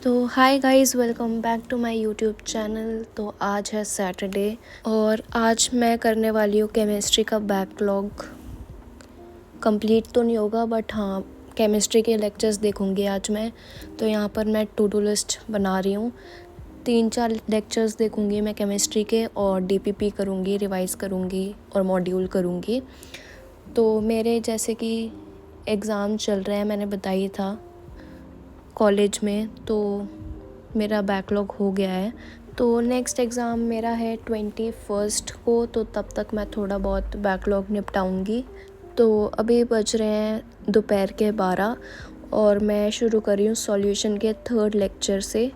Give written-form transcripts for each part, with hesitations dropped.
तो hi guys, welcome back to my YouTube channel. तो आज है सैटरडे और आज मैं करने वाली हूँ केमिस्ट्री का बैकलॉग। कंप्लीट तो नहीं होगा बट हाँ, केमिस्ट्री के लेक्चर्स देखूँगी आज मैं। तो यहाँ पर मैं टू डू लिस्ट बना रही हूँ। 3-4 लेक्चर्स देखूँगी मैं केमिस्ट्री के और डीपीपी करूँगी, रिवाइज़ करूँगी और मॉड्यूल करूँगी। तो मेरे जैसे कि एग्ज़ाम चल रहे हैं, मैंने बताया था कॉलेज में, तो मेरा बैकलॉग हो गया है। तो नेक्स्ट एग्ज़ाम मेरा है 21 को, तो तब तक मैं थोड़ा बहुत बैकलॉग निपटाऊंगी। तो अभी बज रहे हैं दोपहर के 12 और मैं शुरू कर रही हूँ सॉल्यूशन के 3rd लेक्चर से।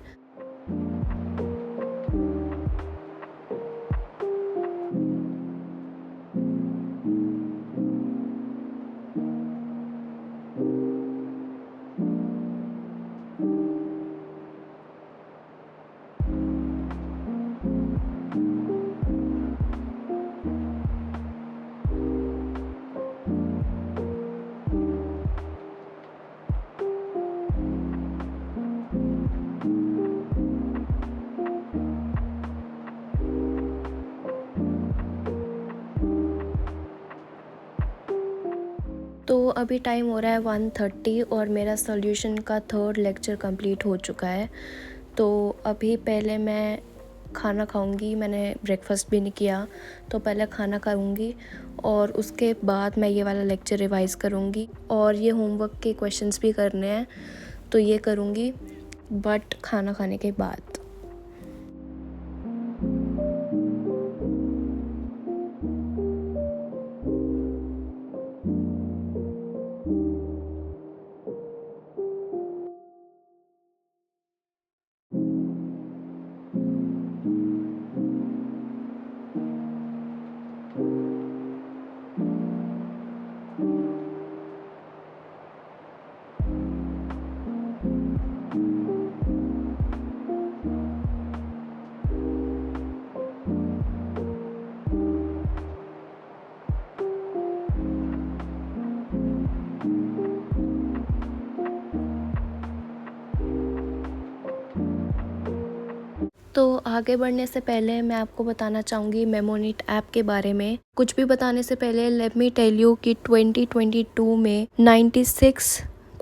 तो अभी टाइम हो रहा है 1:30 और मेरा सॉल्यूशन का 3rd लेक्चर कंप्लीट हो चुका है। तो अभी पहले मैं खाना खाऊंगी, मैंने ब्रेकफास्ट भी नहीं किया, तो पहले खाना खाऊंगी और उसके बाद मैं ये वाला लेक्चर रिवाइज़ करूंगी और ये होमवर्क के क्वेश्चंस भी करने हैं, तो ये करूंगी बट खाना खाने के बाद। तो आगे बढ़ने से पहले मैं आपको बताना चाहूँगी मेमोनीट ऐप के बारे में। कुछ भी बताने से पहले लेट मी टेल यू कि 2022 में 96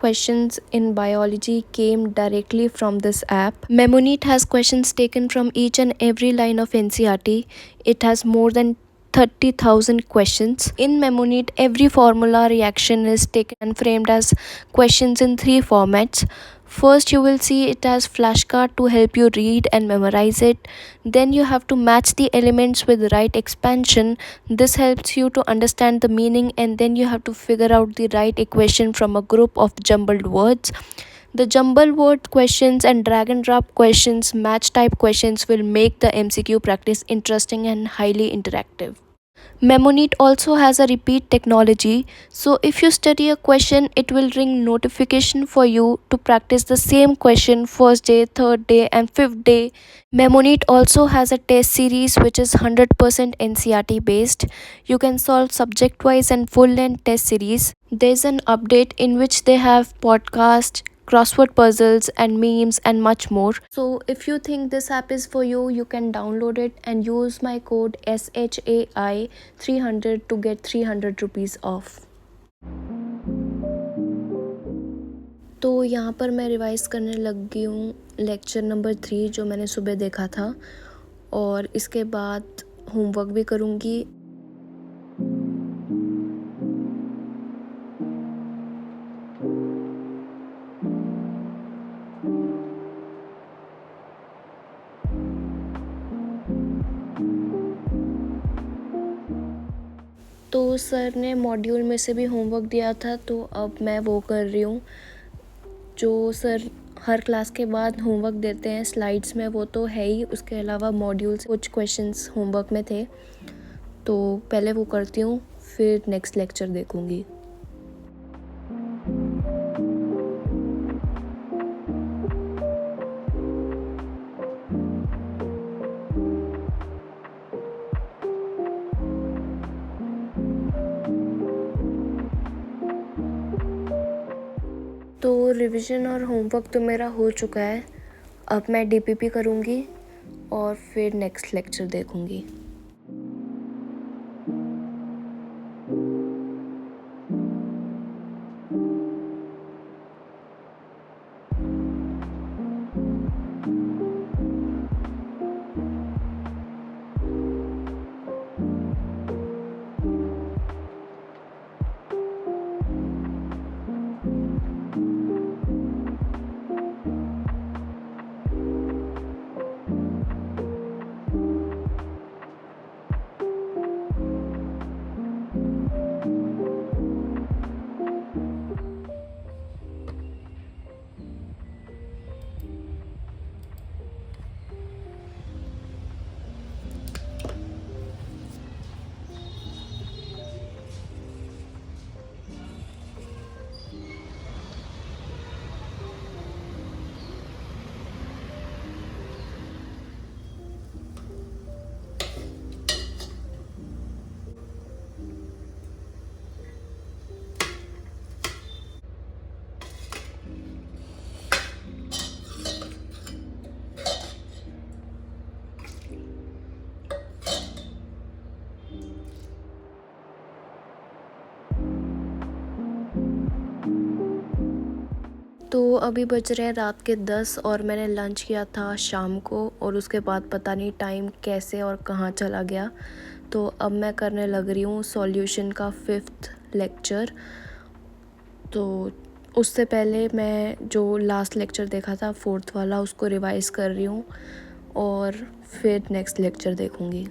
questions in biology came directly from this app. Memoneat has questions taken from each and every line of NCERT. It has more than 30,000 questions. In Memoneat, every formula reaction is taken and framed as questions in 3 formats. First, you will see it as flashcard to help you read and memorize it. Then you have to match the elements with the right expansion. This helps you to understand the meaning, and then you have to figure out the right equation from a group of jumbled words. The jumble word questions and drag and drop questions, match type questions will make the MCQ practice interesting and highly interactive. Memoneat also has a repeat technology, so if you study a question, it will ring notification for you to practice the same question first day, third day, and fifth day. Memoneat also has a test series which is 100% NCERT based. You can solve subject wise and full length test series. There's an update in which they have podcast, crossword puzzles and memes and much more. So if you think this app is for you, you can download it and use my code SHAI 300 to get 300 rupees off. तो यहाँ पर मैं revise करने लग गई हूँ lecture number 3 जो मैंने सुबह देखा था, और इसके बाद होमवर्क भी करूँगी। तो सर ने मॉड्यूल में से भी होमवर्क दिया था, तो अब मैं वो कर रही हूँ। जो सर हर क्लास के बाद होमवर्क देते हैं स्लाइड्स में, वो तो है ही, उसके अलावा मॉड्यूल से कुछ क्वेश्चंस होमवर्क में थे, तो पहले वो करती हूँ, फिर नेक्स्ट लेक्चर देखूँगी। तो रिवीजन और होमवर्क तो मेरा हो चुका है, अब मैं डीपीपी करूँगी और फिर नेक्स्ट लेक्चर देखूँगी। तो अभी बज रहे हैं रात के 10 और मैंने लंच किया था शाम को और उसके बाद पता नहीं टाइम कैसे और कहाँ चला गया। तो अब मैं करने लग रही हूँ सॉल्यूशन का 5th लेक्चर। तो उससे पहले मैं जो लास्ट लेक्चर देखा था 4th वाला उसको रिवाइज़ कर रही हूँ और फिर नेक्स्ट लेक्चर देखूँगी।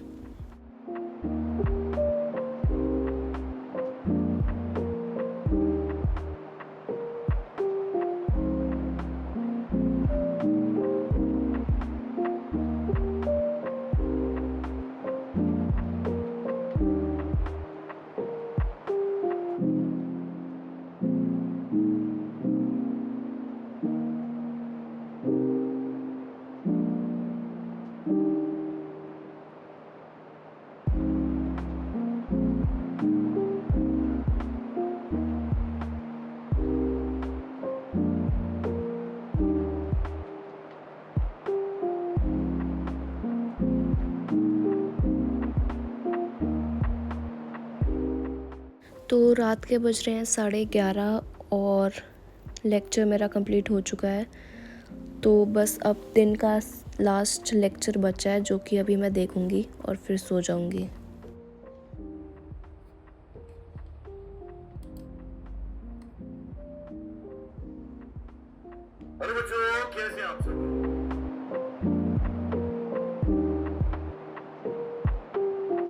तो रात के बज रहे हैं 11:30 और लेक्चर मेरा कंप्लीट हो चुका है। तो बस अब दिन का लास्ट लेक्चर बचा है जो कि अभी मैं देखूँगी और फिर सो जाऊँगी। हेलो बच्चों, कैसे हैं आप सब?